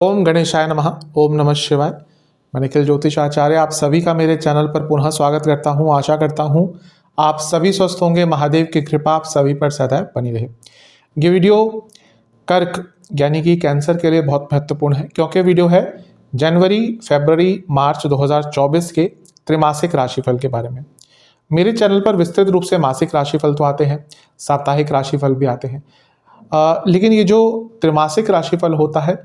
ओम गणेशाय नमः। ओम नमः शिवाय। मैं निखिल ज्योतिष आचार्य आप सभी का मेरे चैनल पर पुनः स्वागत करता हूं। आशा करता हूं आप सभी स्वस्थ होंगे। महादेव की कृपा आप सभी पर सदैव बनी रहे। ये वीडियो कर्क यानी कि कैंसर के लिए बहुत महत्वपूर्ण है, क्योंकि वीडियो है जनवरी, फरवरी, मार्च 2024 के त्रैमासिक राशिफल के बारे में। मेरे चैनल पर विस्तृत रूप से मासिक राशिफल तो आते हैं, साप्ताहिक राशिफल भी आते हैं, लेकिन ये जो त्रैमासिक राशिफल होता है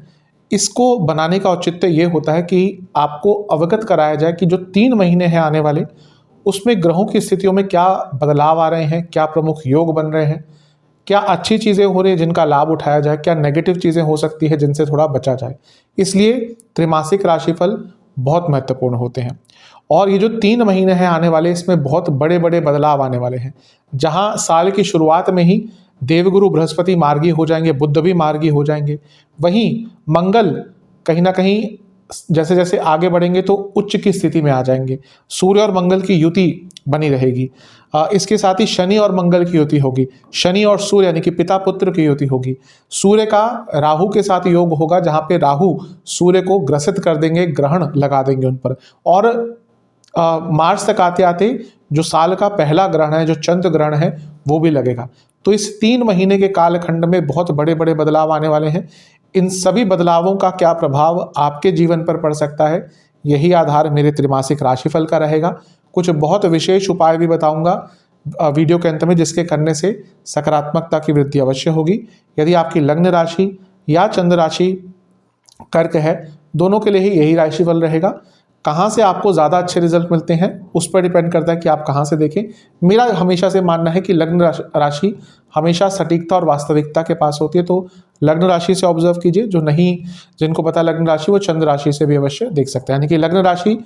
इसको बनाने का औचित्य ये होता है कि आपको अवगत कराया जाए कि जो 3 महीने हैं आने वाले, उसमें ग्रहों की स्थितियों में क्या बदलाव आ रहे हैं, क्या प्रमुख योग बन रहे हैं, क्या अच्छी चीज़ें हो रही हैं जिनका लाभ उठाया जाए, क्या नेगेटिव चीज़ें हो सकती है जिनसे थोड़ा बचा जाए। इसलिए त्रैमासिक राशिफल बहुत महत्वपूर्ण होते हैं। और ये जो 3 महीने हैं आने वाले, इसमें बहुत बड़े बड़े बदलाव आने वाले हैं। जहाँ साल की शुरुआत में ही देवगुरु बृहस्पति मार्गी हो जाएंगे, बुध भी मार्गी हो जाएंगे, वहीं मंगल कहीं ना कहीं जैसे जैसे आगे बढ़ेंगे तो उच्च की स्थिति में आ जाएंगे। सूर्य और मंगल की युति बनी रहेगी। इसके साथ ही शनि और मंगल की युति होगी। शनि और सूर्य यानी कि पिता पुत्र की युति होगी। सूर्य का राहु के साथ योग होगा, जहां पे राहु सूर्य को ग्रसित कर देंगे, ग्रहण लगा देंगे उन पर। और मार्च तक आते आते जो साल का पहला ग्रहण है, जो चंद्र ग्रहण है, वो भी लगेगा। तो इस 3 महीने के कालखंड में बहुत बड़े बड़े बदलाव आने वाले हैं। इन सभी बदलावों का क्या प्रभाव आपके जीवन पर पड़ सकता है, यही आधार मेरे त्रैमासिक राशिफल का रहेगा। कुछ बहुत विशेष उपाय भी बताऊंगा वीडियो के अंत में, जिसके करने से सकारात्मकता की वृद्धि अवश्य होगी। यदि आपकी लग्न राशि या चंद्र राशि कर्क है, दोनों के लिए ही यही राशिफल रहेगा। कहाँ से आपको ज़्यादा अच्छे रिजल्ट मिलते हैं उस पर डिपेंड करता है कि आप कहाँ से देखें। मेरा हमेशा से मानना है कि लग्न राशि हमेशा सटीकता और वास्तविकता के पास होती है, तो लग्न राशि से ऑब्जर्व कीजिए। जो नहीं, जिनको पता लग्न राशि, वो चंद्र राशि से भी अवश्य देख सकते हैं। यानी कि लग्न राशि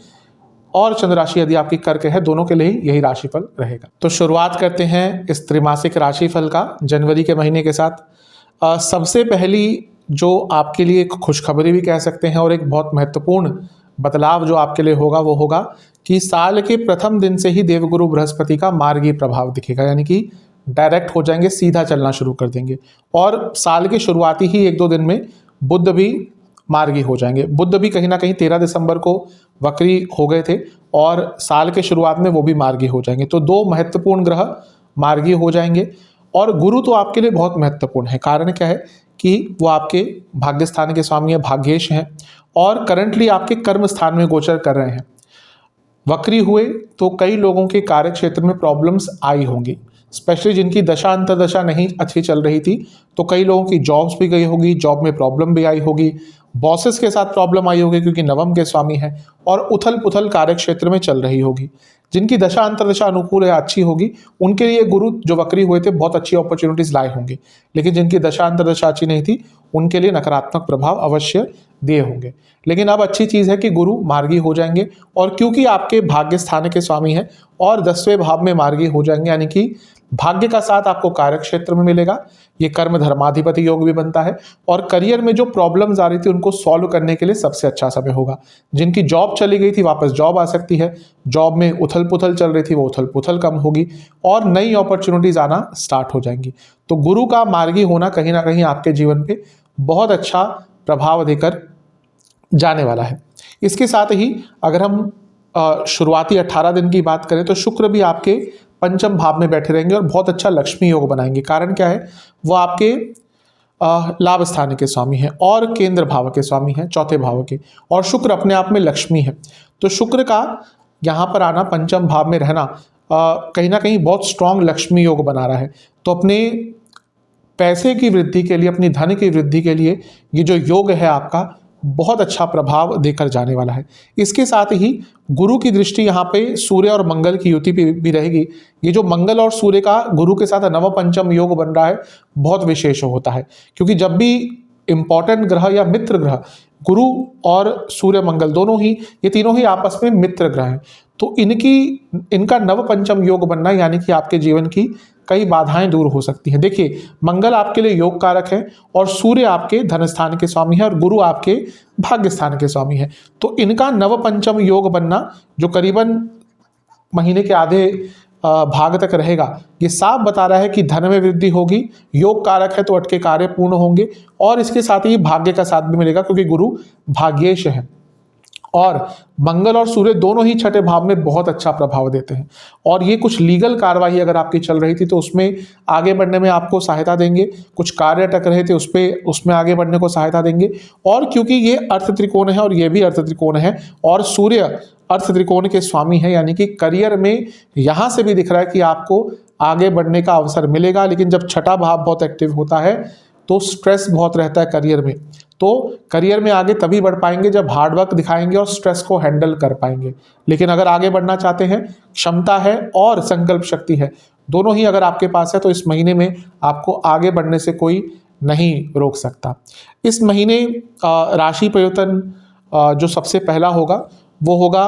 और चंद्र राशि यदि आपकी कर्क है, दोनों के लिए यही राशिफल रहेगा। तो शुरुआत करते हैं इस त्रैमासिक राशिफल का जनवरी के महीने के साथ। सबसे पहली जो आपके लिए एक खुशखबरी भी कह सकते हैं और एक बहुत महत्वपूर्ण बदलाव जो आपके लिए होगा, वो होगा कि साल के प्रथम दिन से ही देवगुरु बृहस्पति का मार्गी प्रभाव दिखेगा। यानी कि डायरेक्ट हो जाएंगे, सीधा चलना शुरू कर देंगे। और साल के शुरुआती ही 1-2 दिन में बुध भी मार्गी हो जाएंगे। बुध भी कहीं ना कहीं 13 दिसंबर को वक्री हो गए थे और साल के शुरुआत में वो भी मार्गी हो जाएंगे। तो 2 महत्वपूर्ण ग्रह मार्गी हो जाएंगे। और गुरु तो आपके लिए बहुत महत्वपूर्ण है। कारण क्या है कि वो आपके भाग्य स्थान के स्वामी है, भाग्येश हैं, और करंटली आपके कर्म स्थान में गोचर कर रहे हैं। वक्री हुए तो कई लोगों के कार्य क्षेत्र में प्रॉब्लम्स आई होंगी, स्पेशली जिनकी दशा अंतर्दशा नहीं अच्छी चल रही थी, तो कई लोगों की जॉब्स भी गई होगी, जॉब में प्रॉब्लम भी आई होगी, बॉसेस के साथ प्रॉब्लम आई होगी क्योंकि नवम के स्वामी है, और उथल पुथल कार्य क्षेत्र में चल रही होगी। जिनकी दशा अंतर्दशा अनुकूल है, अच्छी होगी, उनके लिए गुरु जो वक्री हुए थे बहुत अच्छी अपॉर्चुनिटीज लाए होंगे। लेकिन जिनकी दशा अंतर्दशा अच्छी नहीं थी, उनके लिए नकारात्मक प्रभाव अवश्य दिए होंगे। लेकिन अब अच्छी चीज़ है कि गुरु मार्गी हो जाएंगे, और क्योंकि आपके भाग्य स्थान के स्वामी हैं और 10वें भाव में मार्गी हो जाएंगे, यानी कि भाग्य का साथ आपको कार्य क्षेत्र में मिलेगा। ये कर्म धर्माधिपति योग भी बनता है, और करियर में जो प्रॉब्लम्स आ रही थी उनको सॉल्व करने के लिए सबसे अच्छा समय होगा। जिनकी जॉब चली गई थी, वापस जॉब आ सकती है। जॉब में उथल पुथल चल रही थी, वो उथल पुथल कम होगी और नई अपॉर्चुनिटीज आना स्टार्ट हो जाएंगी। तो गुरु का मार्गी होना कहीं ना कहीं आपके जीवन पे बहुत अच्छा प्रभाव देकर जाने वाला है। इसके साथ ही अगर हम शुरुआती 18 दिन की बात करें, तो शुक्र भी आपके पंचम भाव में बैठे रहेंगे और बहुत अच्छा लक्ष्मी योग बनाएंगे। कारण क्या है, वो आपके लाभ स्थान के स्वामी हैं और केंद्र भाव के स्वामी हैं, चौथे भाव के, और शुक्र अपने आप में लक्ष्मी है। तो शुक्र का यहाँ पर आना, पंचम भाव में रहना, कहीं ना कहीं बहुत स्ट्रांग लक्ष्मी योग बना रहा है। तो अपने पैसे की वृद्धि के लिए, अपनी धन की वृद्धि के लिए ये जो योग है आपका बहुत अच्छा प्रभाव देकर जाने वाला है। इसके साथ ही गुरु की दृष्टि यहाँ पे सूर्य और मंगल की युति भी रहेगी। ये जो मंगल और सूर्य का गुरु के साथ नव पंचम योग बन रहा है, बहुत विशेष होता है, क्योंकि जब भी इंपॉर्टेंट ग्रह या मित्र ग्रह, गुरु और सूर्य मंगल दोनों ही, ये तीनों ही आपस में मित्र ग्रह हैं, तो इनका नव पंचम योग बनना, यानी कि आपके जीवन की कई बाधाएं दूर हो सकती हैं। देखिए, मंगल आपके लिए योग कारक है और सूर्य आपके धन स्थान के स्वामी है और गुरु आपके भाग्य स्थान के स्वामी है। तो इनका नव पंचम योग बनना, जो करीबन महीने के आधे भाग तक रहेगा। ये साफ बता रहा है कि धन में वृद्धि होगी, योग कारक है तो अटके कार्य पूर्ण होंगे, और इसके साथ ही भाग्य का साथ भी मिलेगा क्योंकि गुरु भाग्येश है। और मंगल और सूर्य दोनों ही छठे भाव में बहुत अच्छा प्रभाव देते हैं, और ये कुछ लीगल कार्रवाई अगर आपकी चल रही थी तो उसमें आगे बढ़ने में आपको सहायता देंगे, कुछ कार्य अटक रहे थे उसमें आगे बढ़ने को सहायता देंगे। और क्योंकि ये अर्थ त्रिकोण है और ये भी अर्थ त्रिकोण है और सूर्य अर्थ त्रिकोण के स्वामी है, यानी कि करियर में यहां से भी दिख रहा है कि आपको आगे बढ़ने का अवसर मिलेगा। लेकिन जब छठा भाव बहुत एक्टिव होता है तो स्ट्रेस बहुत रहता है करियर में, तो करियर में आगे तभी बढ़ पाएंगे जब हार्डवर्क दिखाएंगे और स्ट्रेस को हैंडल कर पाएंगे। लेकिन अगर आगे बढ़ना चाहते हैं, क्षमता है और संकल्प शक्ति है, दोनों ही अगर आपके पास है तो इस महीने में आपको आगे बढ़ने से कोई नहीं रोक सकता। इस महीने राशि परिवर्तन जो सबसे पहला होगा वो होगा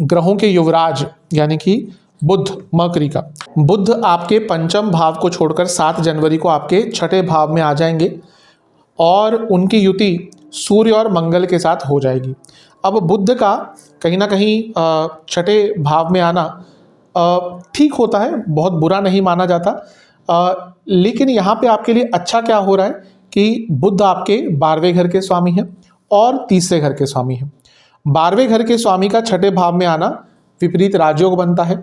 ग्रहों के युवराज यानी कि बुध मकरी का। बुध आपके पंचम भाव को छोड़कर 7 जनवरी को आपके छठे भाव में आ जाएंगे और उनकी युति सूर्य और मंगल के साथ हो जाएगी। अब बुध का कहीं ना कहीं छठे भाव में आना ठीक होता है, बहुत बुरा नहीं माना जाता, लेकिन यहाँ पे आपके लिए अच्छा क्या हो रहा है कि बुध आपके 12वें घर के स्वामी हैं और तीसरे घर के स्वामी हैं। 12वें घर के स्वामी का छठे भाव में आना विपरीत राजयोग बनता है।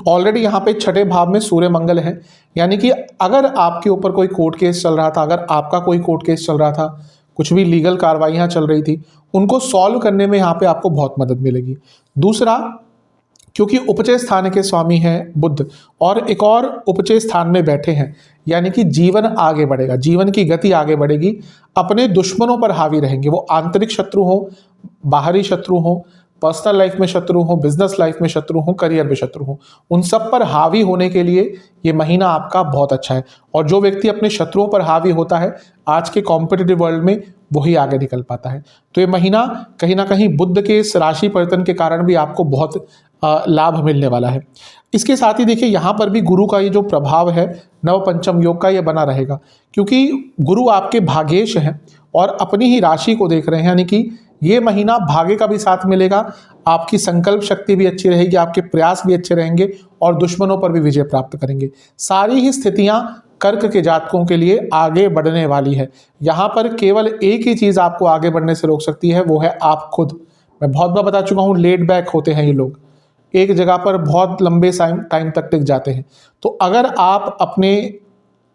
ऑलरेडी यहाँ पे छठे भाव में सूर्य मंगल है, यानी कि अगर आपके ऊपर कोई कोर्ट केस चल रहा था, अगर आपका कोई कोर्ट केस चल रहा था, कुछ भी लीगल कार्रवाइयाँ चल रही थी, उनको सॉल्व करने में यहाँ पे आपको बहुत मदद मिलेगी। दूसरा, क्योंकि उपचय स्थान के स्वामी हैं बुध और एक और उपचय स्थान में बैठे हैं, यानी कि जीवन आगे बढ़ेगा, जीवन की गति आगे बढ़ेगी। अपने दुश्मनों पर हावी रहेंगे, वो आंतरिक शत्रु हो, बाहरी शत्रु हो, पर्सनल लाइफ में शत्रु हो, बिजनेस लाइफ में शत्रु हो, करियर में शत्रु हो, उन सब पर हावी होने के लिए ये महीना आपका बहुत अच्छा है। और जो व्यक्ति अपने शत्रुओं पर हावी होता है आज के कॉम्पिटिटिव वर्ल्ड में वही आगे निकल पाता है। तो ये महीना कहीं ना कहीं बुध के इस राशि परिवर्तन के कारण भी आपको बहुत लाभ मिलने वाला है। इसके साथ ही देखिए यहाँ पर भी गुरु का ये जो प्रभाव है नव पंचम योग का, ये बना रहेगा क्योंकि गुरु आपके भाग्येश हैं और अपनी ही राशि को देख रहे हैं, यानी कि ये महीना भाग्य का भी साथ मिलेगा, आपकी संकल्प शक्ति भी अच्छी रहेगी, आपके प्रयास भी अच्छे रहेंगे और दुश्मनों पर भी विजय प्राप्त करेंगे। सारी ही स्थितियां कर्क के जातकों के लिए आगे बढ़ने वाली है। यहाँ पर केवल एक ही चीज़ आपको आगे बढ़ने से रोक सकती है, वो है आप खुद। मैं बहुत बार बता चुका हूँ, लेट बैक होते हैं ये लोग, एक जगह पर बहुत लंबे टाइम तक टिक जाते हैं। तो अगर आप अपने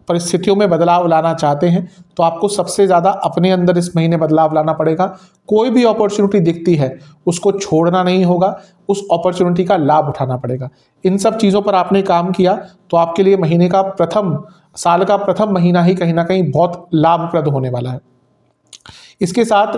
परिस्थितियों में बदलाव लाना चाहते हैं तो आपको सबसे ज़्यादा अपने अंदर इस महीने बदलाव लाना पड़ेगा। कोई भी अपॉर्चुनिटी दिखती है उसको छोड़ना नहीं होगा, उस अपॉर्चुनिटी का लाभ उठाना पड़ेगा। इन सब चीज़ों पर आपने काम किया तो आपके लिए महीने का साल का प्रथम महीना ही कहीं ना कहीं बहुत लाभप्रद होने वाला है। इसके साथ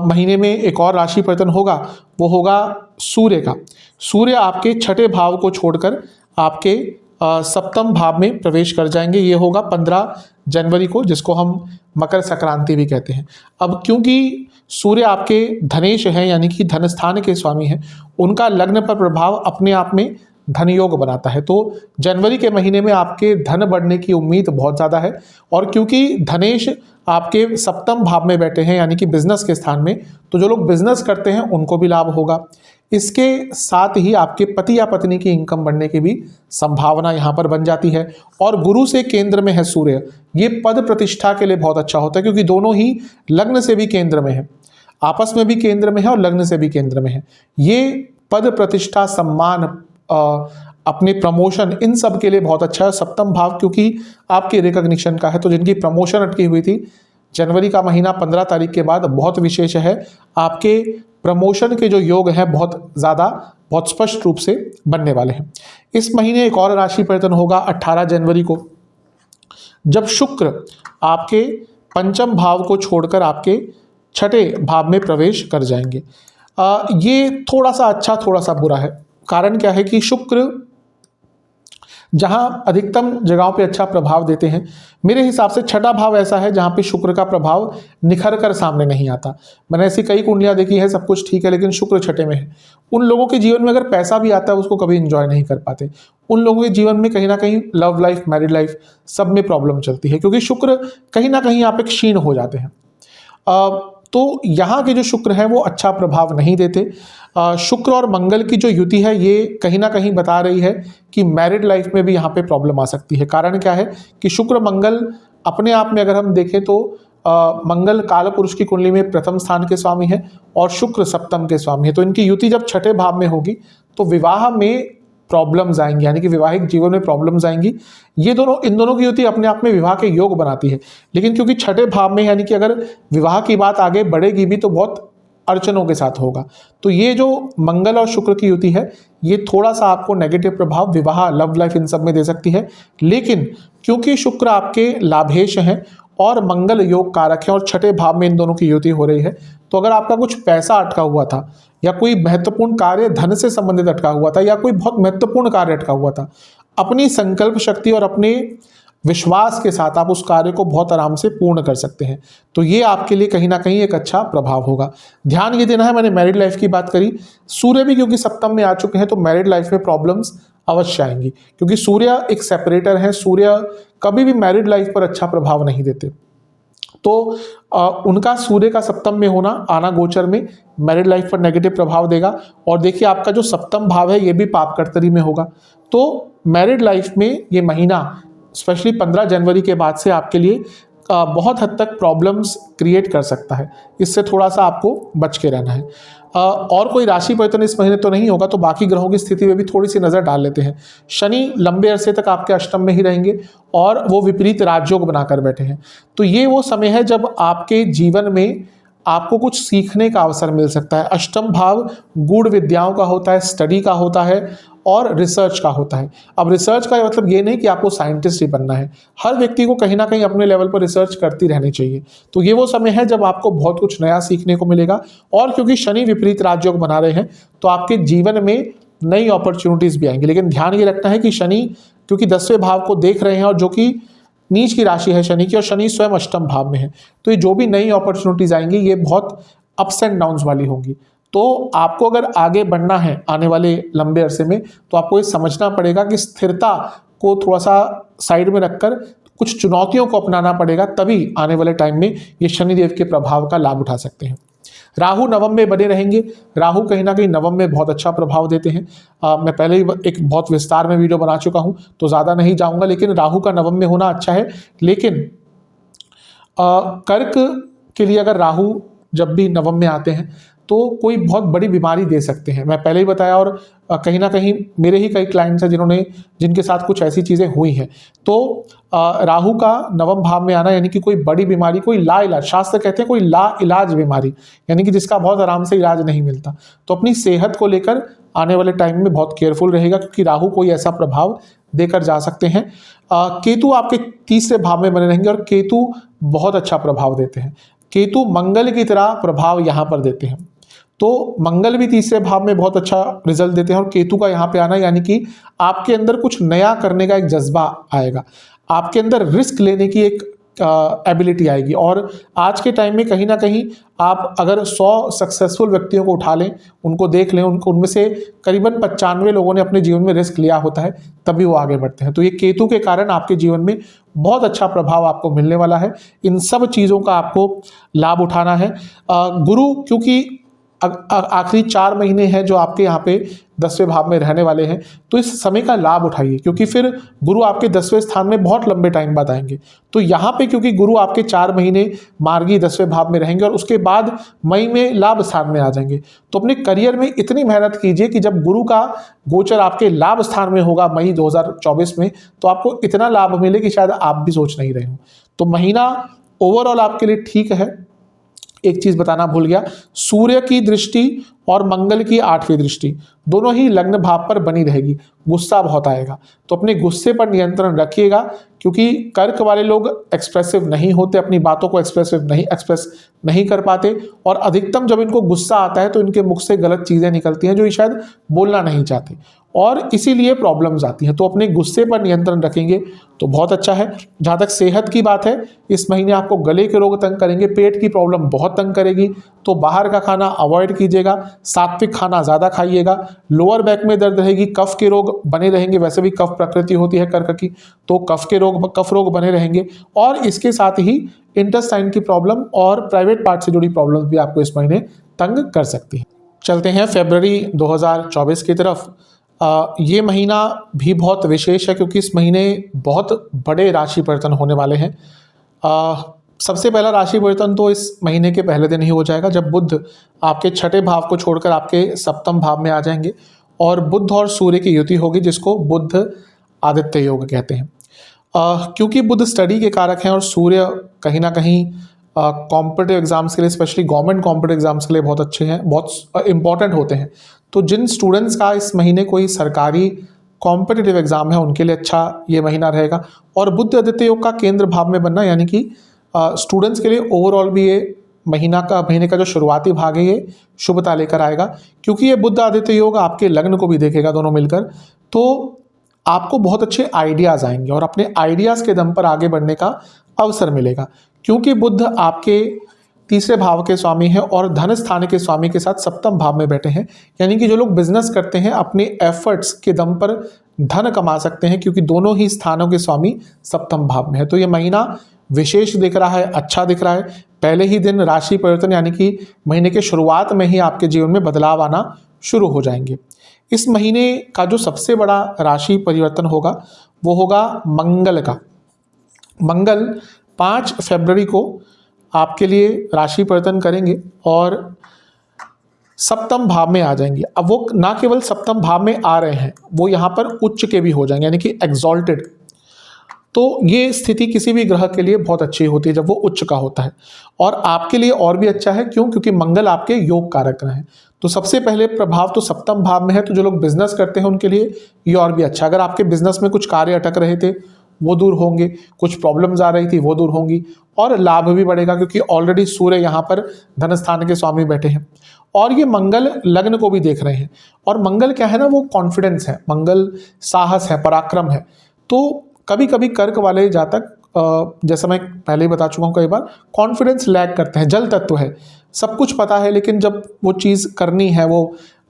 महीने में एक और राशि परिवर्तन होगा, वो होगा सूर्य का। सूर्य आपके छठे भाव को छोड़कर आपके सप्तम भाव में प्रवेश कर जाएंगे। ये होगा 15 जनवरी को, जिसको हम मकर संक्रांति भी कहते हैं। अब क्योंकि सूर्य आपके धनेश हैं यानी कि धन स्थान के स्वामी हैं, उनका लग्न पर प्रभाव अपने आप में धन योग बनाता है। तो जनवरी के महीने में आपके धन बढ़ने की उम्मीद बहुत ज़्यादा है। और क्योंकि धनेश आपके सप्तम भाव में बैठे हैं यानी कि बिजनेस के स्थान में, तो जो लोग बिजनेस करते हैं उनको भी लाभ होगा। इसके साथ ही आपके पति या पत्नी की इनकम बढ़ने की भी संभावना यहाँ पर बन जाती है। और गुरु से केंद्र में है सूर्य, ये पद प्रतिष्ठा के लिए बहुत अच्छा होता है क्योंकि दोनों ही लग्न से भी केंद्र में है, आपस में भी केंद्र में है और लग्न से भी केंद्र में है। ये पद प्रतिष्ठा, सम्मान, अपने प्रमोशन, इन सब के लिए बहुत अच्छा है। सप्तम भाव क्योंकि आपके रिकॉग्निशन का है, तो जिनकी प्रमोशन अटकी हुई थी, जनवरी का महीना 15 तारीख के बाद बहुत विशेष है। आपके प्रमोशन के जो योग हैं बहुत ज़्यादा, बहुत स्पष्ट रूप से बनने वाले हैं। इस महीने एक और राशि परिवर्तन होगा 18 जनवरी को, जब शुक्र आपके पंचम भाव को छोड़कर आपके छठे भाव में प्रवेश कर जाएंगे। ये थोड़ा सा अच्छा थोड़ा सा बुरा है। कारण क्या है कि शुक्र जहां अधिकतम जगहों पे अच्छा प्रभाव देते हैं, मेरे हिसाब से छठा भाव ऐसा है जहां पे शुक्र का प्रभाव निखर कर सामने नहीं आता। मैंने ऐसी कई कुंडलियां देखी है, सब कुछ ठीक है लेकिन शुक्र छठे में है। उन लोगों के जीवन में अगर पैसा भी आता है उसको कभी इंजॉय नहीं कर पाते। उन लोगों के जीवन में कहीं ना कहीं लव लाइफ, मैरिड लाइफ, सब में प्रॉब्लम चलती है क्योंकि शुक्र कहीं ना कहीं यहाँ पे क्षीण हो जाते हैं। तो यहाँ के जो शुक्र हैं वो अच्छा प्रभाव नहीं देते। शुक्र और मंगल की जो युति है ये कहीं ना कहीं बता रही है कि मैरिड लाइफ में भी यहाँ पे प्रॉब्लम आ सकती है। कारण क्या है कि शुक्र मंगल अपने आप में अगर हम देखें तो मंगल काल पुरुष की कुंडली में प्रथम स्थान के स्वामी है और शुक्र सप्तम के स्वामी है। तो इनकी युति जब छठे भाव में होगी तो विवाह में प्रॉब्लम्स आएंगी, यानी कि वैवाहिक जीवन में प्रॉब्लम्स आएंगी। ये दोनों, इन दोनों की युति अपने आप में विवाह के योग बनाती है, लेकिन क्योंकि छठे भाव में, यानी कि अगर विवाह की बात आगे बढ़ेगी भी तो बहुत अड़चनों के साथ होगा। तो ये जो मंगल और शुक्र की युति है ये थोड़ा सा आपको नेगेटिव प्रभाव विवाह, लव लाइफ, इन सब में दे सकती है। लेकिन क्योंकि शुक्र आपके लाभेश हैं और मंगल योग कारक है और छठे भाव में इन दोनों की युति हो रही है, तो अगर आपका कुछ पैसा अटका हुआ था या कोई महत्वपूर्ण कार्य धन से संबंधित अटका हुआ था या कोई बहुत महत्वपूर्ण कार्य अटका हुआ था, अपनी संकल्प शक्ति और अपने विश्वास के साथ आप उस कार्य को बहुत आराम से पूर्ण कर सकते हैं। तो ये आपके लिए कहीं ना कहीं एक अच्छा प्रभाव होगा। ध्यान ये देना है, मैंने मैरिड लाइफ की बात करी, सूर्य भी क्योंकि सप्तम में आ चुके हैं तो मैरिड लाइफ में प्रॉब्लम्स अवश्य आएंगी, क्योंकि सूर्य एक सेपरेटर है। सूर्य कभी भी मैरिड लाइफ पर अच्छा प्रभाव नहीं देते। तो उनका सूर्य का सप्तम में होना आना गोचर में मैरिड लाइफ पर नेगेटिव प्रभाव देगा। और देखिए आपका जो सप्तम भाव है ये भी पाप कर्तरी में होगा। तो मैरिड लाइफ में ये महीना स्पेशली 15 जनवरी के बाद से आपके लिए बहुत हद तक प्रॉब्लम्स क्रिएट कर सकता है। इससे थोड़ा सा आपको बच के रहना है। और कोई राशि परिवर्तन इस महीने तो नहीं होगा, तो बाकी ग्रहों की स्थिति में भी थोड़ी सी नज़र डाल लेते हैं। शनि लंबे अरसे तक आपके अष्टम में ही रहेंगे और वो विपरीत राजयोग बनाकर बैठे हैं। तो ये वो समय है जब आपके जीवन में आपको कुछ सीखने का अवसर मिल सकता है। अष्टम भाव गूढ़ विद्याओं का होता है, स्टडी का होता है और रिसर्च का होता है। अब रिसर्च का मतलब ये नहीं कि आपको साइंटिस्ट ही बनना है, हर व्यक्ति को कहीं ना कहीं अपने लेवल पर रिसर्च करती रहनी चाहिए। तो ये वो समय है जब आपको बहुत कुछ नया सीखने को मिलेगा। और क्योंकि शनि विपरीत राजयोग बना रहे हैं तो आपके जीवन में नई अपॉर्चुनिटीज भी आएंगी। लेकिन ध्यान ये रखना है कि शनि क्योंकि 10वें भाव को देख रहे हैं और जो कि नीच की राशि है शनि की, और शनि स्वयं अष्टम भाव में है, तो ये जो भी नई अपॉर्चुनिटीज आएंगी ये बहुत अप्स एंड डाउन्स वाली होंगी। तो आपको अगर आगे बढ़ना है आने वाले लंबे अरसे में तो आपको ये समझना पड़ेगा कि स्थिरता को थोड़ा सा साइड में रखकर कुछ चुनौतियों को अपनाना पड़ेगा, तभी आने वाले टाइम में ये शनिदेव के प्रभाव का लाभ उठा सकते हैं। राहु नवम में बने रहेंगे। राहु कहीं ना कहीं नवम में बहुत अच्छा प्रभाव देते हैं। मैं पहले ही एक बहुत विस्तार में वीडियो बना चुका हूं तो ज़्यादा नहीं जाऊंगा, लेकिन राहु का नवम में होना अच्छा है। लेकिन कर्क के लिए अगर राहु जब भी नवम में आते हैं तो कोई बहुत बड़ी बीमारी दे सकते हैं। मैं पहले ही बताया और कहीं ना कहीं मेरे ही कई क्लाइंट्स हैं जिनके साथ कुछ ऐसी चीज़ें हुई हैं। तो राहु का नवम भाव में आना यानी कि कोई बड़ी बीमारी, कोई ला इलाज, शास्त्र कहते हैं कोई ला इलाज बीमारी, यानी कि जिसका बहुत आराम से इलाज नहीं मिलता। तो अपनी सेहत को लेकर आने वाले टाइम में बहुत केयरफुल रहेगा, क्योंकि राहु कोई ऐसा प्रभाव देकर जा सकते हैं। केतु आपके तीसरे भाव में बने रहेंगे और केतु बहुत अच्छा प्रभाव देते हैं। केतु मंगल की तरह प्रभाव यहाँ पर देते हैं। तो मंगल भी तीसरे भाव में बहुत अच्छा रिजल्ट देते हैं और केतु का यहाँ पे आना यानी कि आपके अंदर कुछ नया करने का एक जज्बा आएगा, आपके अंदर रिस्क लेने की एक एबिलिटी आएगी। और आज के टाइम में कहीं ना कहीं आप अगर 100 सक्सेसफुल व्यक्तियों को उठा लें, उनको देख लें, उनमें से करीबन 95 लोगों ने अपने जीवन में रिस्क लिया होता है, तभी वो आगे बढ़ते हैं। तो ये केतु के कारण आपके जीवन में बहुत अच्छा प्रभाव आपको मिलने वाला है। इन सब चीज़ों का आपको लाभ उठाना है। गुरु क्योंकि आखिरी 4 महीने हैं जो आपके यहाँ पे 10वें भाव में रहने वाले हैं, तो इस समय का लाभ उठाइए, क्योंकि फिर गुरु आपके 10वें स्थान में बहुत लंबे टाइम बाद आएंगे। तो यहाँ पे क्योंकि गुरु आपके 4 महीने मार्गी 10वें भाव में रहेंगे और उसके बाद मई में लाभ स्थान में आ जाएंगे। तो अपने करियर में इतनी मेहनत कीजिए कि जब गुरु का गोचर आपके लाभ स्थान में होगा मई 2024 में, तो आपको इतना लाभ मिले कि शायद आप भी सोच नहीं रहे हो। तो महीना ओवरऑल आपके लिए ठीक है। एक चीज बताना भूल गया, सूर्य की दृष्टि और मंगल की 8वीं दृष्टि दोनों ही लग्न भाव पर बनी रहेगी। गुस्सा बहुत आएगा, तो अपने गुस्से पर नियंत्रण रखिएगा, क्योंकि कर्क वाले लोग एक्सप्रेसिव नहीं होते, अपनी बातों को एक्सप्रेस नहीं कर पाते, और अधिकतम जब इनको गुस्सा आता है तो इनके मुख से गलत चीज़ें निकलती हैं जो ये शायद बोलना नहीं चाहते, और इसीलिए प्रॉब्लम्स आती हैं। तो अपने गुस्से पर नियंत्रण रखेंगे तो बहुत अच्छा है। जहाँ तक सेहत की बात है, इस महीने आपको गले के रोग तंग करेंगे, पेट की प्रॉब्लम बहुत तंग करेगी, तो बाहर का खाना अवॉइड कीजिएगा, सात्विक खाना ज़्यादा खाइएगा। लोअर बैक में दर्द रहेगी, कफ के रोग बने रहेंगे, वैसे भी कफ प्रकृति होती है कर्क की, तो कफ रोग बने रहेंगे। और इसके साथ ही इंटेस्टाइन की प्रॉब्लम और प्राइवेट पार्ट से जुड़ी प्रॉब्लम भी आपको इस महीने तंग कर सकती है। चलते हैं फरवरी 2024 की तरफ। ये महीना भी बहुत विशेष है क्योंकि इस महीने बहुत बड़े राशि परिवर्तन होने वाले हैं। सबसे पहला राशि परिवर्तन तो इस महीने के पहले दिन ही हो जाएगा, जब बुध आपके छठे भाव को छोड़कर आपके सप्तम भाव में आ जाएंगे और बुध और सूर्य की युति होगी, जिसको बुध आदित्य योग कहते हैं। क्योंकि बुध स्टडी के कारक हैं और सूर्य कहीं ना कहीं कॉम्पिटिटिव एग्जाम्स के लिए, स्पेशली गवर्नमेंट कॉम्पिटिटिव एग्जाम्स के लिए बहुत अच्छे हैं, बहुत इंपॉर्टेंट होते हैं। तो जिन स्टूडेंट्स का इस महीने कोई सरकारी कॉम्पिटिटिव एग्जाम है, उनके लिए अच्छा ये महीना रहेगा। और बुध आदित्य योग का केंद्र भाव में बनना, यानी कि स्टूडेंट्स के लिए ओवरऑल भी ये महीने का जो शुरुआती भाग है ये शुभता लेकर आएगा, क्योंकि ये बुध आदित्य योग आपके लग्न को भी देखेगा दोनों मिलकर। तो आपको बहुत अच्छे आइडियाज़ आएंगे और अपने आइडियाज़ के दम पर आगे बढ़ने का अवसर मिलेगा, क्योंकि बुध आपके तीसरे भाव के स्वामी है और धन स्थान के स्वामी के साथ सप्तम भाव में बैठे हैं। यानी कि जो लोग बिजनेस करते हैं अपने एफर्ट्स के दम पर धन कमा सकते हैं, क्योंकि दोनों ही स्थानों के स्वामी सप्तम भाव में है। तो ये महीना विशेष दिख रहा है, अच्छा दिख रहा है। पहले ही दिन राशि परिवर्तन, यानी कि महीने के शुरुआत में ही आपके जीवन में बदलाव आना शुरू हो जाएंगे। इस महीने का जो सबसे बड़ा राशि परिवर्तन होगा वो होगा मंगल का। मंगल 5 फरवरी को आपके लिए राशि परिवर्तन करेंगे और सप्तम भाव में आ जाएंगे। अब वो ना केवल सप्तम भाव में आ रहे हैं, वो यहाँ पर उच्च के भी हो जाएंगे, यानी कि एग्जॉल्टेड। तो ये स्थिति किसी भी ग्रह के लिए बहुत अच्छी होती है जब वो उच्च का होता है, और आपके लिए और भी अच्छा है। क्यों? क्योंकि मंगल आपके योग कारक ग्रह हैं। तो सबसे पहले प्रभाव तो सप्तम भाव में है, तो जो लोग बिजनेस करते हैं उनके लिए ये और भी अच्छा। अगर आपके बिजनेस में कुछ कार्य अटक रहे थे वो दूर होंगे, कुछ प्रॉब्लम्स आ रही थी वो दूर होंगी, और लाभ भी बढ़ेगा क्योंकि ऑलरेडी सूर्य यहाँ पर धन स्थान के स्वामी बैठे हैं और ये मंगल लग्न को भी देख रहे हैं। और मंगल क्या है ना, वो कॉन्फिडेंस है, मंगल साहस है, पराक्रम है। तो कभी कभी कर्क वाले जातक, जैसा मैं पहले ही बता चुका हूँ कई बार, कॉन्फिडेंस लैक करते हैं, जल तत्व है, सब कुछ पता है लेकिन जब वो चीज़ करनी है, वो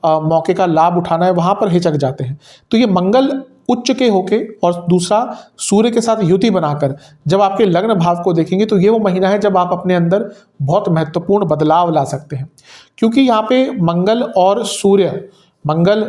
मौके का लाभ उठाना है, वहाँ पर हिचक जाते हैं। तो ये मंगल उच्च के होके और दूसरा सूर्य के साथ युति बनाकर जब आपके लग्न भाव को देखेंगे तो ये वो महीना है जब आप अपने अंदर बहुत महत्वपूर्ण बदलाव ला सकते हैं। क्योंकि यहाँ पे मंगल और सूर्य, मंगल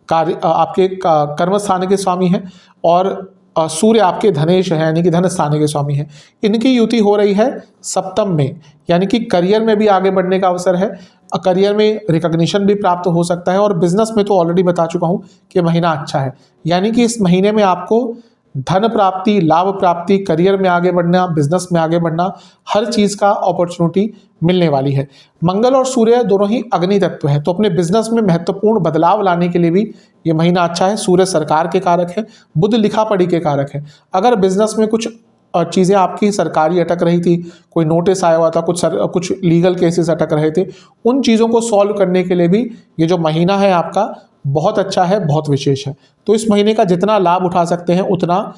कार्य आपके कर्म स्थान के स्वामी हैं और सूर्य आपके धनेश है, यानी कि धन स्थान के स्वामी हैं। इनकी युति हो रही है सप्तम में, यानी कि करियर में भी आगे बढ़ने का अवसर है, करियर में रिकॉग्निशन भी प्राप्त हो सकता है। और बिजनेस में तो ऑलरेडी बता चुका हूँ कि महीना अच्छा है, यानी कि इस महीने में आपको धन प्राप्ति, लाभ प्राप्ति, करियर में आगे बढ़ना, बिजनेस में आगे बढ़ना, हर चीज़ का अपॉर्चुनिटी मिलने वाली है। मंगल और सूर्य दोनों ही अग्नि तत्व है, तो अपने बिजनेस में महत्वपूर्ण बदलाव लाने के लिए भी ये महीना अच्छा है। सूर्य सरकार के कारक है, बुध लिखा पढ़ी के कारक है। अगर बिजनेस में कुछ चीज़ें आपकी सरकारी अटक रही थी, कोई नोटिस आया हुआ था, कुछ लीगल केसेस अटक रहे थे, उन चीज़ों को सॉल्व करने के लिए भी ये जो महीना है आपका बहुत अच्छा है, बहुत विशेष है। तो इस महीने का जितना लाभ उठा सकते हैं उतना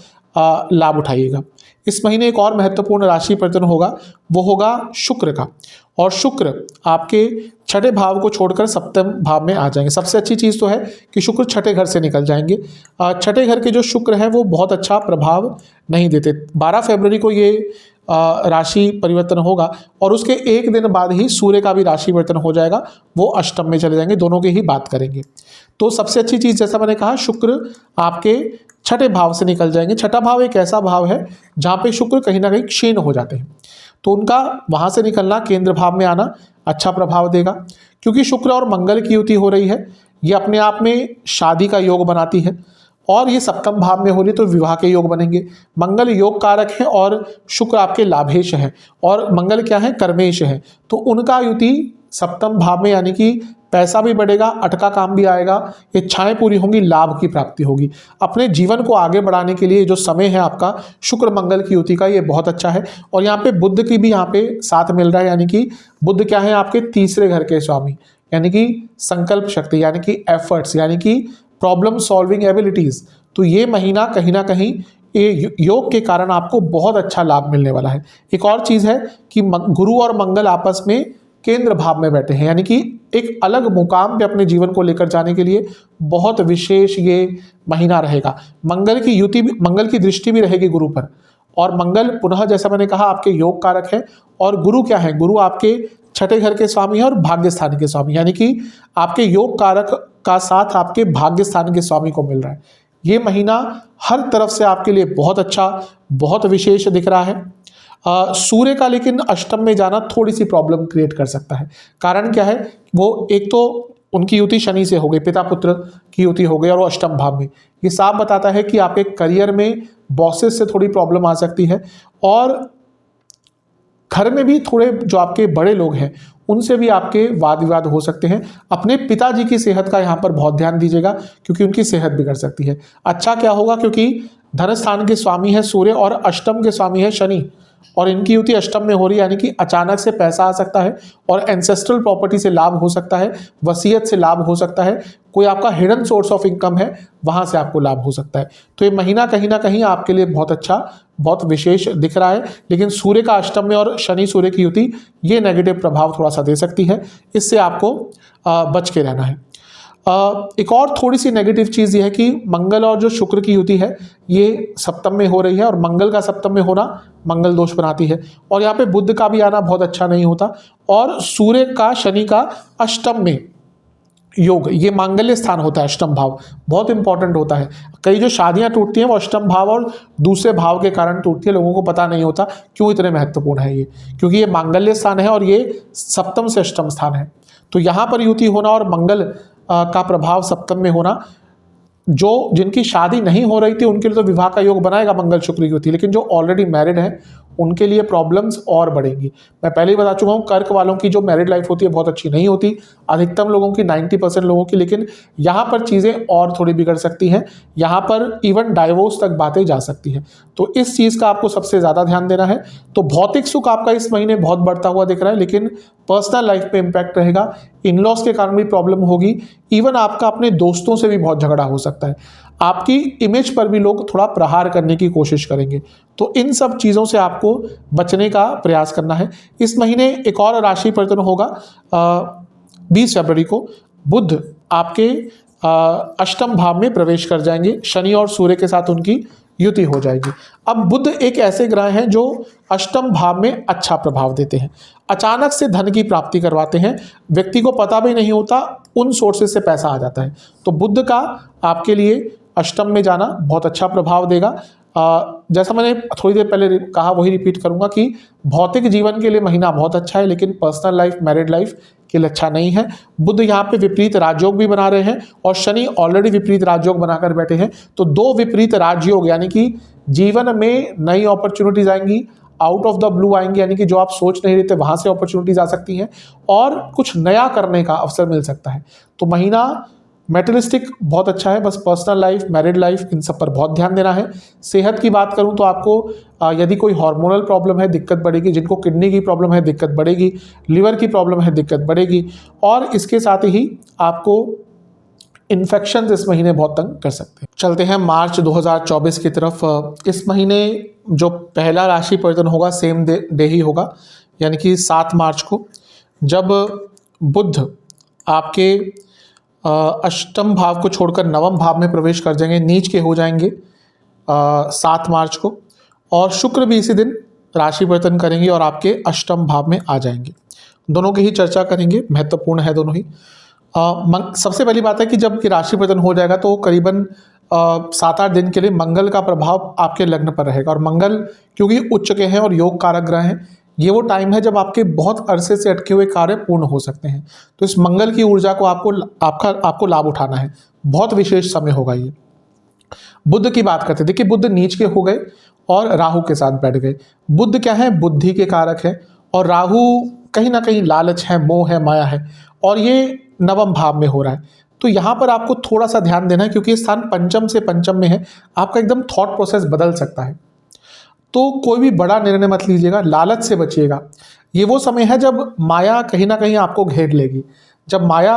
लाभ उठाइएगा। इस महीने एक और महत्वपूर्ण राशि परिवर्तन होगा, वो होगा शुक्र का। और शुक्र आपके छठे भाव को छोड़कर सप्तम भाव में आ जाएंगे। सबसे अच्छी चीज़ तो है कि शुक्र छठे घर से निकल जाएंगे। छठे घर के जो शुक्र हैं वो बहुत अच्छा प्रभाव नहीं देते। 12 फरवरी को ये राशि परिवर्तन होगा और उसके एक दिन बाद ही सूर्य का भी राशि परिवर्तन हो जाएगा, वो अष्टम में चले जाएंगे। दोनों की ही बात करेंगे। तो सबसे अच्छी चीज़, जैसा मैंने कहा, शुक्र आपके छठे भाव से निकल जाएंगे। छठा भाव एक ऐसा भाव है जहाँ पे शुक्र कहीं ना कहीं क्षीण हो जाते हैं, तो उनका वहाँ से निकलना, केंद्र भाव में आना अच्छा प्रभाव देगा। क्योंकि शुक्र और मंगल की युति हो रही है, ये अपने आप में शादी का योग बनाती है और ये सप्तम भाव में हो रही तो विवाह के योग बनेंगे। मंगल योग कारक है और शुक्र आपके लाभेश है और मंगल क्या है, कर्मेश है। तो उनका युति सप्तम भाव में, यानी कि पैसा भी बढ़ेगा, अटका काम भी आएगा, इच्छाएं पूरी होंगी, लाभ की प्राप्ति होगी। अपने जीवन को आगे बढ़ाने के लिए जो समय है आपका शुक्र मंगल की युति का, ये बहुत अच्छा है। और यहाँ पे बुध की भी यहाँ पे साथ मिल रहा है, यानी कि बुध क्या है, आपके तीसरे घर के स्वामी, यानी कि संकल्प शक्ति, यानी कि एफर्ट्स, यानी कि प्रॉब्लम सॉल्विंग एबिलिटीज। तो ये महीना कहीं ना कहीं ये योग के कारण आपको बहुत अच्छा लाभ मिलने वाला है। एक और चीज़ है कि गुरु और मंगल आपस में केंद्र भाव में बैठे हैं, यानी कि एक अलग मुकाम पे अपने जीवन को लेकर जाने के लिए बहुत विशेष ये महीना रहेगा। मंगल की युति भी, मंगल की दृष्टि भी रहेगी गुरु पर, और मंगल पुनः जैसा मैंने कहा आपके योग कारक है। और गुरु क्या है, गुरु आपके छठे घर के स्वामी है और भाग्य स्थान के स्वामी, यानी कि आपके योग कारक का साथ आपके भाग्य स्थान के स्वामी को मिल रहा है। ये महीना हर तरफ से आपके लिए बहुत अच्छा, बहुत विशेष दिख रहा है। सूर्य का लेकिन अष्टम में जाना थोड़ी सी प्रॉब्लम क्रिएट कर सकता है। कारण क्या है, वो एक तो उनकी युति शनि से हो गई, पिता पुत्र की युति हो गई और वो अष्टम भाव में। ये साफ बताता है कि आपके करियर में बॉसेस से थोड़ी प्रॉब्लम आ सकती है, और घर में भी थोड़े जो आपके बड़े लोग हैं उनसे भी आपके वाद विवाद हो सकते हैं। अपने पिताजी की सेहत का यहाँ पर बहुत ध्यान दीजिएगा, क्योंकि उनकी सेहत बिगड़ सकती है। अच्छा क्या होगा, क्योंकि धन स्थान के स्वामी है सूर्य और अष्टम के स्वामी है शनि, और इनकी युति अष्टम में हो रही है, यानी कि अचानक से पैसा आ सकता है और एंसेस्ट्रल प्रॉपर्टी से लाभ हो सकता है, वसीयत से लाभ हो सकता है, कोई आपका हिडन सोर्स ऑफ इनकम है वहां से आपको लाभ हो सकता है। तो ये महीना कहीं ना कहीं आपके लिए बहुत अच्छा, बहुत विशेष दिख रहा है। लेकिन सूर्य का अष्टम में और शनि सूर्य की युति ये नेगेटिव प्रभाव थोड़ा सा दे सकती है, इससे आपको बच के रहना है। एक और थोड़ी सी नेगेटिव चीज़ ये है कि मंगल और जो शुक्र की युति है ये सप्तम में हो रही है, और मंगल का सप्तम में होना मंगल दोष बनाती है, और यहाँ पे बुध का भी आना बहुत अच्छा नहीं होता, और सूर्य का शनि का अष्टम में योग, ये मांगल्य स्थान होता है, अष्टम भाव बहुत इंपॉर्टेंट होता है। कई जो शादियां टूटती हैं वो अष्टम भाव और दूसरे भाव के कारण टूटती है, लोगों को पता नहीं होता क्यों इतने महत्वपूर्ण है ये, क्योंकि ये मांगल्य स्थान है और ये सप्तम से अष्टम स्थान है। तो यहाँ पर युति होना और मंगल का प्रभाव सप्तम में होना, जो जिनकी शादी नहीं हो रही थी उनके लिए तो विवाह का योग बनाएगा मंगल शुक्र की युति, लेकिन जो ऑलरेडी मैरिड है उनके लिए प्रॉब्लम्स और बढ़ेंगी। मैं पहले ही बता चुका हूँ, कर्क वालों की जो मैरिड लाइफ होती है बहुत अच्छी नहीं होती, अधिकतम लोगों की 90% लोगों की, लेकिन यहाँ पर चीज़ें और थोड़ी बिगड़ सकती हैं, यहाँ पर इवन डाइवोर्स तक बातें जा सकती हैं। तो इस चीज़ का आपको सबसे ज़्यादा ध्यान देना है। तो भौतिक सुख आपका इस महीने बहुत बढ़ता हुआ दिख रहा है, लेकिन पर्सनल लाइफ पे इम्पैक्ट रहेगा, इन-लॉज के कारण भी प्रॉब्लम होगी, इवन आपका अपने दोस्तों से भी बहुत झगड़ा हो सकता है, आपकी इमेज पर भी लोग थोड़ा प्रहार करने की कोशिश करेंगे। तो इन सब चीज़ों से आपको बचने का प्रयास करना है। इस महीने एक और राशि परिवर्तन होगा 20 फरवरी को, बुध आपके अष्टम भाव में प्रवेश कर जाएंगे, शनि और सूर्य के साथ उनकी युति हो जाएगी। अब बुध एक ऐसे ग्रह हैं जो अष्टम भाव में अच्छा प्रभाव देते हैं, अचानक से धन की प्राप्ति करवाते हैं, व्यक्ति को पता भी नहीं होता, उन सोर्सेज से पैसा आ जाता है। तो बुध का आपके लिए अष्टम में जाना बहुत अच्छा प्रभाव देगा। जैसा मैंने थोड़ी देर पहले कहा वही रिपीट करूंगा कि भौतिक जीवन के लिए महीना बहुत अच्छा है, लेकिन पर्सनल लाइफ, मैरिड लाइफ के लिए अच्छा नहीं है। बुध यहाँ पे विपरीत राजयोग भी बना रहे हैं और शनि ऑलरेडी विपरीत राजयोग बनाकर बैठे हैं। तो दो विपरीत राजयोग, यानी कि जीवन में नई अपॉर्चुनिटीज आएंगी, आउट ऑफ द ब्लू आएंगी, यानी कि जो आप सोच नहीं रहे थे वहां से अपॉर्चुनिटीज आ सकती हैं और कुछ नया करने का अवसर मिल सकता है। तो महीना मेटलिस्टिक बहुत अच्छा है, बस पर्सनल लाइफ, मैरिड लाइफ, इन सब पर बहुत ध्यान देना है। सेहत की बात करूं तो आपको यदि कोई हार्मोनल प्रॉब्लम है दिक्कत बढ़ेगी, जिनको किडनी की प्रॉब्लम है दिक्कत बढ़ेगी, लिवर की प्रॉब्लम है दिक्कत बढ़ेगी, और इसके साथ ही आपको इन्फेक्शन इस महीने बहुत तंग कर सकते हैं। चलते हैं मार्च 2024 की तरफ। इस महीने जो पहला राशि परिवर्तन होगा सेम डे ही होगा, यानी कि 7 मार्च को, जब बुध आपके अष्टम भाव को छोड़कर नवम भाव में प्रवेश कर जाएंगे, नीच के हो जाएंगे 7 मार्च को, और शुक्र भी इसी दिन राशि परिवर्तन करेंगे और आपके अष्टम भाव में आ जाएंगे। दोनों की ही चर्चा करेंगे, महत्वपूर्ण है दोनों ही। सबसे पहली बात है कि जब कि राशि परिवर्तन हो जाएगा तो करीबन 7-8 दिन के लिए मंगल का प्रभाव आपके लग्न पर रहेगा, और मंगल क्योंकि उच्च के हैं और योग कारक ग्रह हैं, ये वो टाइम है जब आपके बहुत अरसे से अटके हुए कार्य पूर्ण हो सकते हैं। तो इस मंगल की ऊर्जा को आपको लाभ उठाना है, बहुत विशेष समय होगा ये। बुध की बात करते हैं, देखिए बुध नीच के हो गए और राहु के साथ बैठ गए। बुध क्या है, बुद्धि के कारक है, और राहु कहीं ना कहीं लालच है, मोह है, माया है, और ये नवम भाव में हो रहा है। तो यहाँ पर आपको थोड़ा सा ध्यान देना है, क्योंकि ये स्थान पंचम से पंचम में है, आपका एकदम थॉट प्रोसेस बदल सकता है। तो कोई भी बड़ा निर्णय मत लीजिएगा, लालच से बचिएगा। ये वो समय है जब माया कहीं ना कहीं आपको घेर लेगी। जब माया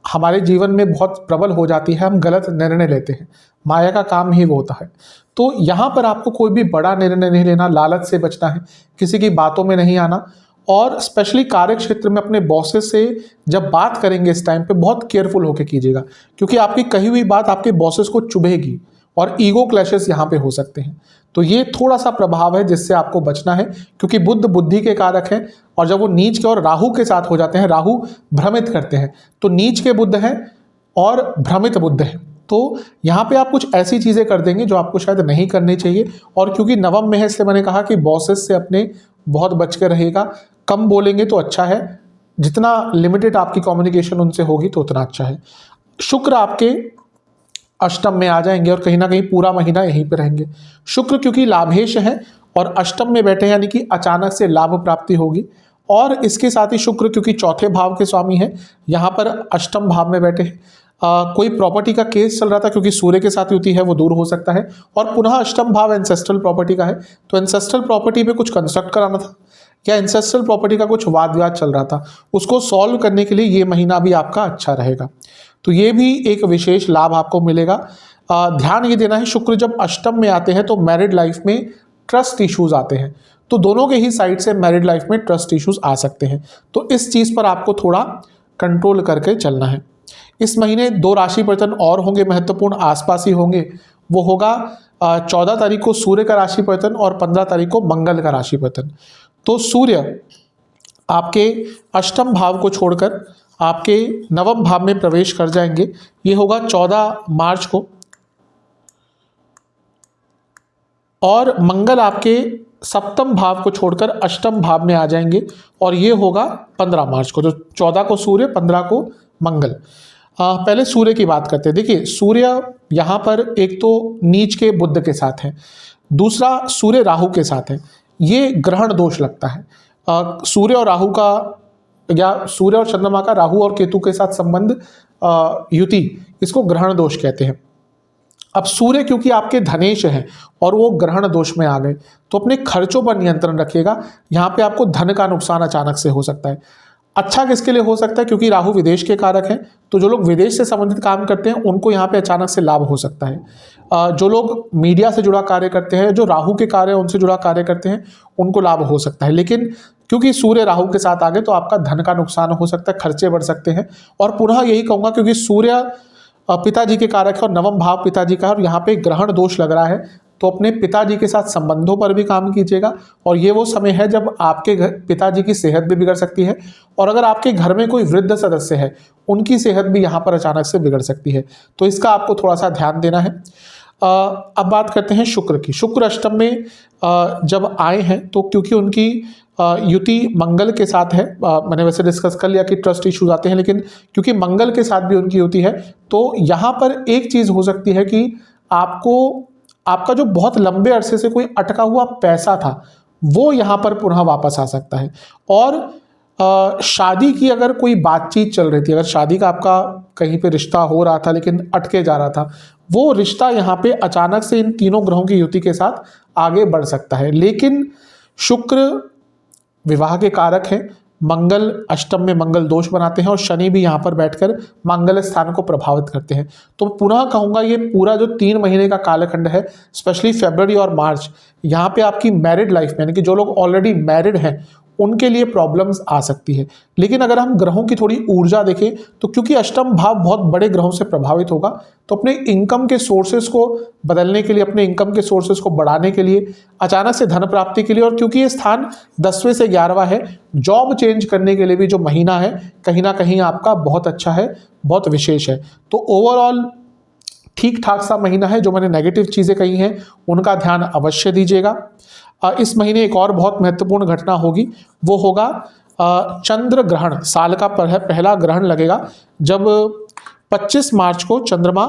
हमारे जीवन में बहुत प्रबल हो जाती है, हम गलत निर्णय लेते हैं, माया का काम ही वो होता है। तो यहाँ पर आपको कोई भी बड़ा निर्णय नहीं लेना, लालच से बचना है, किसी की बातों में नहीं आना, और स्पेशली कार्य क्षेत्र में अपने बॉसेस से जब बात करेंगे इस टाइम पे बहुत केयरफुल होकर कीजिएगा, क्योंकि आपकी कही हुई बात आपके बॉसेस को चुभेगी और ईगो क्लैशेस यहाँ पे हो सकते हैं। तो ये थोड़ा सा प्रभाव है जिससे आपको बचना है, क्योंकि बुध बुद्धि के कारक हैं, और जब वो नीच के और राहु के साथ हो जाते हैं, राहु भ्रमित करते हैं, तो नीच के बुध हैं और भ्रमित बुध हैं, तो यहाँ पे आप कुछ ऐसी चीज़ें कर देंगे जो आपको शायद नहीं करनी चाहिए। और क्योंकि नवम में है, इसलिए मैंने कहा कि बॉसेस से अपने बहुत बच कर रहेगा, कम बोलेंगे तो अच्छा है, जितना लिमिटेड आपकी कम्युनिकेशन उनसे होगी तो उतना अच्छा है। शुक्र आपके अष्टम में आ जाएंगे और कहीं ना कहीं पूरा महीना यहीं पे रहेंगे। शुक्र क्योंकि लाभेश है और अष्टम में बैठे हैं, यानी कि अचानक से लाभ प्राप्ति होगी। और इसके साथ ही शुक्र क्योंकि चौथे भाव के स्वामी हैं, यहाँ पर अष्टम भाव में बैठे हैं। कोई प्रॉपर्टी का केस चल रहा था, क्योंकि सूर्य के साथ युति है, वो दूर हो सकता है। और पुनः अष्टम भाव एंसेस्ट्रल प्रॉपर्टी का है, तो एंसेस्ट्रल प्रॉपर्टी पे कुछ कंस्ट्रक्ट कराना था या एंसेस्ट्रल प्रॉपर्टी का कुछ वाद विवाद चल रहा था, उसको सॉल्व करने के लिए ये महीना भी आपका अच्छा रहेगा। तो ये भी एक विशेष लाभ आपको मिलेगा। ध्यान ये देना है, शुक्र जब अष्टम में आते हैं तो मैरिड लाइफ में ट्रस्ट इश्यूज आते हैं, तो दोनों के ही साइड से मैरिड लाइफ में ट्रस्ट इश्यूज आ सकते हैं, तो इस चीज़ पर आपको थोड़ा कंट्रोल करके चलना है। इस महीने 2 राशि परिवर्तन और होंगे महत्वपूर्ण, आसपास ही होंगे। वो होगा 14 तारीख को सूर्य का राशि परिवर्तन और 15 तारीख को मंगल का राशि परिवर्तन। तो सूर्य आपके अष्टम भाव को छोड़कर आपके नवम भाव में प्रवेश कर जाएंगे, ये होगा 14 मार्च को। और मंगल आपके सप्तम भाव को छोड़कर अष्टम भाव में आ जाएंगे, और ये होगा 15 मार्च को। तो 14 को सूर्य, 15 को मंगल। पहले सूर्य की बात करते हैं। देखिए, सूर्य यहाँ पर एक तो नीच के बुध के साथ है, दूसरा सूर्य राहु के साथ है, ये ग्रहण दोष लगता है। सूर्य और राहु का, या सूर्य और चंद्रमा का राहु और केतु के साथ संबंध युति, इसको ग्रहण दोष कहते हैं। अब सूर्य क्योंकि आपके धनेश हैं और वो ग्रहण दोष में आ गए, तो अपने खर्चों पर नियंत्रण रखिएगा। यहाँ पे आपको धन का नुकसान अचानक से हो सकता है। अच्छा किसके लिए हो सकता है, क्योंकि राहु विदेश के कारक हैं, तो जो लोग विदेश से संबंधित काम करते हैं उनको यहाँ पे अचानक से लाभ हो सकता है। जो लोग मीडिया से जुड़ा कार्य करते हैं, जो राहु के कार्य उनसे जुड़ा कार्य करते हैं, उनको लाभ हो सकता है। लेकिन क्योंकि सूर्य राहु के साथ आ गए, तो आपका धन का नुकसान हो सकता है, खर्चे बढ़ सकते हैं। और पुनः यही कहूँगा, क्योंकि सूर्य पिताजी के कारक है और नवम भाव पिताजी का है, और यहाँ पे ग्रहण दोष लग रहा है, तो अपने पिताजी के साथ संबंधों पर भी काम कीजिएगा। और ये वो समय है जब आपके पिताजी की सेहत भी बिगड़ सकती है, और अगर आपके घर में कोई वृद्ध सदस्य है, उनकी सेहत भी यहाँ पर अचानक से बिगड़ सकती है, तो इसका आपको थोड़ा सा ध्यान देना है। अब बात करते हैं शुक्र की। शुक्र अष्टम में जब आए हैं, तो क्योंकि उनकी युति मंगल के साथ है, मैंने वैसे डिस्कस कर लिया कि ट्रस्ट इश्यूज आते हैं, लेकिन क्योंकि मंगल के साथ भी उनकी युति है, तो यहाँ पर एक चीज़ हो सकती है कि आपका जो बहुत लंबे अरसे से कोई अटका हुआ पैसा था, वो यहाँ पर पुनः वापस आ सकता है। और शादी की अगर कोई बातचीत चल रही थी, अगर शादी का आपका कहीं पे रिश्ता हो रहा था लेकिन अटके जा रहा था, वो रिश्ता यहाँ पे अचानक से इन तीनों ग्रहों की युति के साथ आगे बढ़ सकता है। लेकिन शुक्र विवाह के कारक हैं, मंगल अष्टम में मंगल दोष बनाते हैं, और शनि भी यहाँ पर बैठकर मंगल स्थान को प्रभावित करते हैं। तो पुनः कहूँगा, ये पूरा जो 3 महीने का कालखंड है, स्पेशली फरवरी और मार्च, यहाँ पे आपकी मैरिड लाइफ में, यानी कि जो लोग ऑलरेडी मैरिड हैं, उनके लिए प्रॉब्लम्स आ सकती है। लेकिन अगर हम ग्रहों की थोड़ी ऊर्जा देखें, तो क्योंकि अष्टम भाव बहुत बड़े ग्रहों से प्रभावित होगा, तो अपने इनकम के सोर्सेज को बदलने के लिए, अपने इनकम के सोर्सेज को बढ़ाने के लिए, अचानक से धन प्राप्ति के लिए, और क्योंकि ये स्थान 10वें से 11वां है, जॉब चेंज करने के लिए भी जो महीना है, कहीं ना कहीं आपका बहुत अच्छा है, बहुत विशेष है। तो ओवरऑल ठीक ठाक सा महीना है। जो मैंने नेगेटिव चीज़ें कही हैं, उनका ध्यान अवश्य दीजिएगा। इस महीने एक और बहुत महत्वपूर्ण घटना होगी, वो होगा चंद्र ग्रहण। साल का पहला ग्रहण लगेगा जब 25 मार्च को चंद्रमा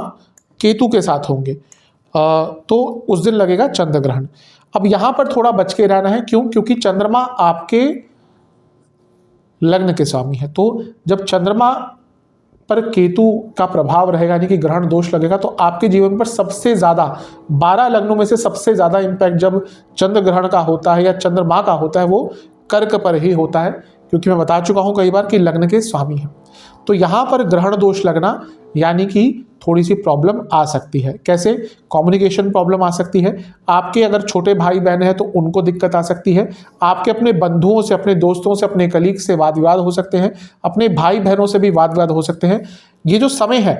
केतु के साथ होंगे, तो उस दिन लगेगा चंद्र ग्रहण। अब यहाँ पर थोड़ा बच के रहना है। क्यों? क्योंकि चंद्रमा आपके लग्न के स्वामी है, तो जब चंद्रमा पर केतु का प्रभाव रहेगा, यानी कि ग्रहण दोष लगेगा, तो आपके जीवन पर सबसे ज़्यादा 12 लग्नों में से सबसे ज़्यादा इम्पैक्ट जब चंद्र ग्रहण का होता है या चंद्रमा का होता है, वो कर्क पर ही होता है, क्योंकि मैं बता चुका हूँ कई बार कि लग्न के स्वामी हैं। तो यहाँ पर ग्रहण दोष लगना, यानी कि थोड़ी सी प्रॉब्लम आ सकती है। कैसे? कम्युनिकेशन प्रॉब्लम आ सकती है। आपके अगर छोटे भाई बहन हैं तो उनको दिक्कत आ सकती है। आपके अपने बंधुओं से, अपने दोस्तों से, अपने कलीग से वाद विवाद हो सकते हैं। अपने भाई बहनों से भी वाद विवाद हो सकते हैं। ये जो समय है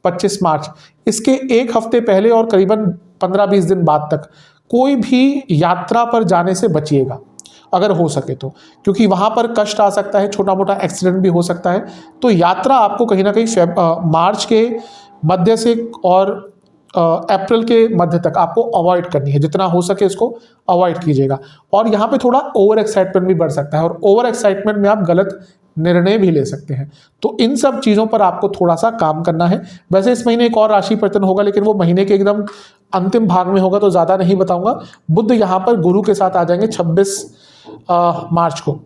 25 मार्च, इसके एक हफ्ते पहले और करीबन 15-20 दिन बाद तक कोई भी यात्रा पर जाने से बचिएगा अगर हो सके तो, क्योंकि वहाँ पर कष्ट आ सकता है, छोटा मोटा एक्सीडेंट भी हो सकता है। तो यात्रा आपको कहीं ना कहीं मार्च के मध्य से और अप्रैल के मध्य तक आपको अवॉइड करनी है। जितना हो सके इसको अवॉइड कीजिएगा। और यहाँ पे थोड़ा ओवर एक्साइटमेंट भी बढ़ सकता है और ओवर एक्साइटमेंट में आप गलत निर्णय भी ले सकते हैं। तो इन सब चीज़ों पर आपको थोड़ा सा काम करना है। वैसे इस महीने एक और राशि परिवर्तन होगा, लेकिन वो महीने के एकदम अंतिम भाग में होगा, तो ज़्यादा नहीं बताऊंगा। बुध यहाँ पर गुरु के साथ आ जाएंगे 26 मार्च को।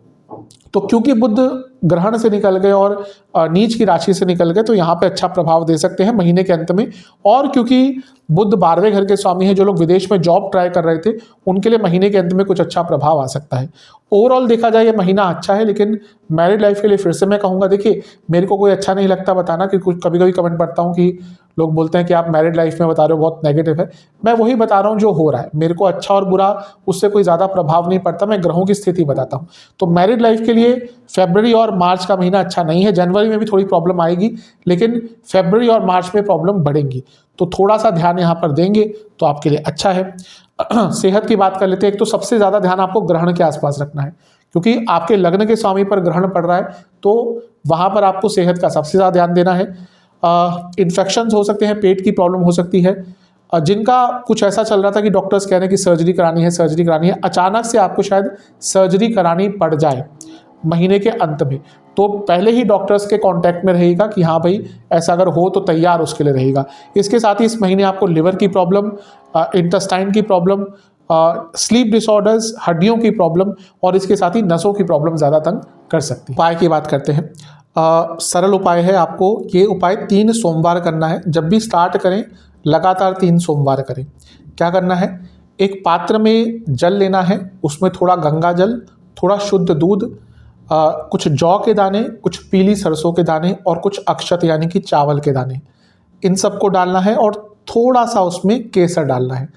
तो क्योंकि बुध ग्रहण से निकल गए और नीच की राशि से निकल गए, तो यहाँ पे अच्छा प्रभाव दे सकते हैं महीने के अंत में। और क्योंकि बुध 12वें घर के स्वामी हैं, जो लोग विदेश में जॉब ट्राई कर रहे थे उनके लिए महीने के अंत में कुछ अच्छा प्रभाव आ सकता है। ओवरऑल देखा जाए ये महीना अच्छा है, लेकिन मैरिड लाइफ के लिए फिर से मैं कहूँगा, देखिए मेरे को कोई अच्छा नहीं लगता बताना, कि कुछ कभी कभी कमेंट पढ़ता हूँ कि लोग बोलते हैं कि आप मैरिड लाइफ में बता रहे हो बहुत नेगेटिव है। मैं वही बता रहा हूँ जो हो रहा है। मेरे को अच्छा और बुरा उससे कोई ज़्यादा प्रभाव नहीं पड़ता, मैं ग्रहों की स्थिति बताता हूँ। तो मैरिड लाइफ के लिए फरवरी और मार्च का महीना अच्छा नहीं है। जनवरी में भी थोड़ी प्रॉब्लम आएगी, लेकिन फरवरी और मार्च में प्रॉब्लम बढ़ेंगी। तो थोड़ा सा ध्यान यहाँ पर देंगे तो आपके लिए अच्छा है। सेहत की बात कर लेते हैं। एक तो सबसे ज़्यादा ध्यान आपको ग्रहण के आसपास रखना है, क्योंकि आपके लग्न के स्वामी पर ग्रहण पड़ रहा है, तो वहाँ पर आपको सेहत का सबसे ज़्यादा ध्यान देना है। इन्फेक्शंस हो सकते हैं, पेट की प्रॉब्लम हो सकती है। जिनका कुछ ऐसा चल रहा था कि डॉक्टर्स कह रहे हैं कि सर्जरी करानी है, सर्जरी करानी है, अचानक से आपको शायद सर्जरी करानी पड़ जाए महीने के अंत में, तो पहले ही डॉक्टर्स के कांटेक्ट में रहेगा कि हाँ भाई ऐसा अगर हो तो तैयार उसके लिए रहेगा। इसके साथ ही इस महीने आपको लिवर की प्रॉब्लम, इंटेस्टाइन की प्रॉब्लम, स्लीप डिसऑर्डर्स, हड्डियों की प्रॉब्लम और इसके साथ ही नसों की प्रॉब्लम ज़्यादा तंग कर सकती है। उपाय की बात करते हैं। सरल उपाय है, आपको ये उपाय 3 सोमवार करना है। जब भी स्टार्ट करें लगातार 3 सोमवार करें। क्या करना है? एक पात्र में जल लेना है, उसमें थोड़ा गंगा जल, थोड़ा शुद्ध दूध, कुछ जौ के दाने, कुछ पीली सरसों के दाने और कुछ अक्षत यानी कि चावल के दाने, इन सबको डालना है और थोड़ा सा उसमें केसर डालना है।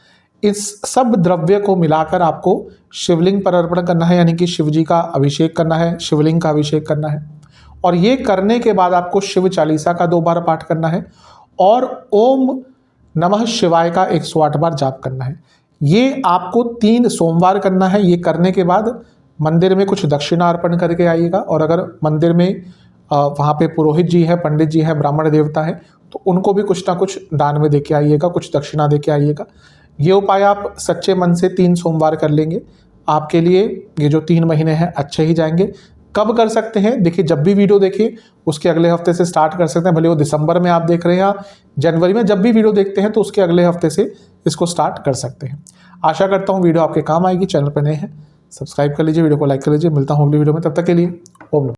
इस सब द्रव्य को मिलाकर आपको शिवलिंग पर अर्पण करना है, यानी कि शिव जी का अभिषेक करना है, शिवलिंग का अभिषेक करना है। और ये करने के बाद आपको शिव चालीसा का 2 बार पाठ करना है और ओम नमः शिवाय का 108 बार जाप करना है। ये आपको 3 सोमवार करना है। ये करने के बाद मंदिर में कुछ दक्षिणा अर्पण करके आइएगा, और अगर मंदिर में वहाँ पे पुरोहित जी है, पंडित जी है, ब्राह्मण देवता है, तो उनको भी कुछ ना कुछ दान में देके आइएगा, कुछ दक्षिणा देके आइएगा। ये उपाय आप सच्चे मन से 3 सोमवार कर लेंगे, आपके लिए ये जो 3 महीने हैं अच्छे ही जाएंगे। कब कर सकते हैं? देखिए जब भी वीडियो देखिए उसके अगले हफ्ते से स्टार्ट कर सकते हैं, भले वो दिसंबर में आप देख रहे हैं या जनवरी में, जब भी वीडियो देखते हैं तो उसके अगले हफ्ते से इसको स्टार्ट कर सकते हैं। आशा करता हूँ वीडियो आपके काम आएगी। चैनल पर नए हैं सब्सक्राइब कर लीजिए, वीडियो को लाइक कर लीजिए। मिलता हूँ अगली वीडियो में, तब तक के लिए ओम नमः।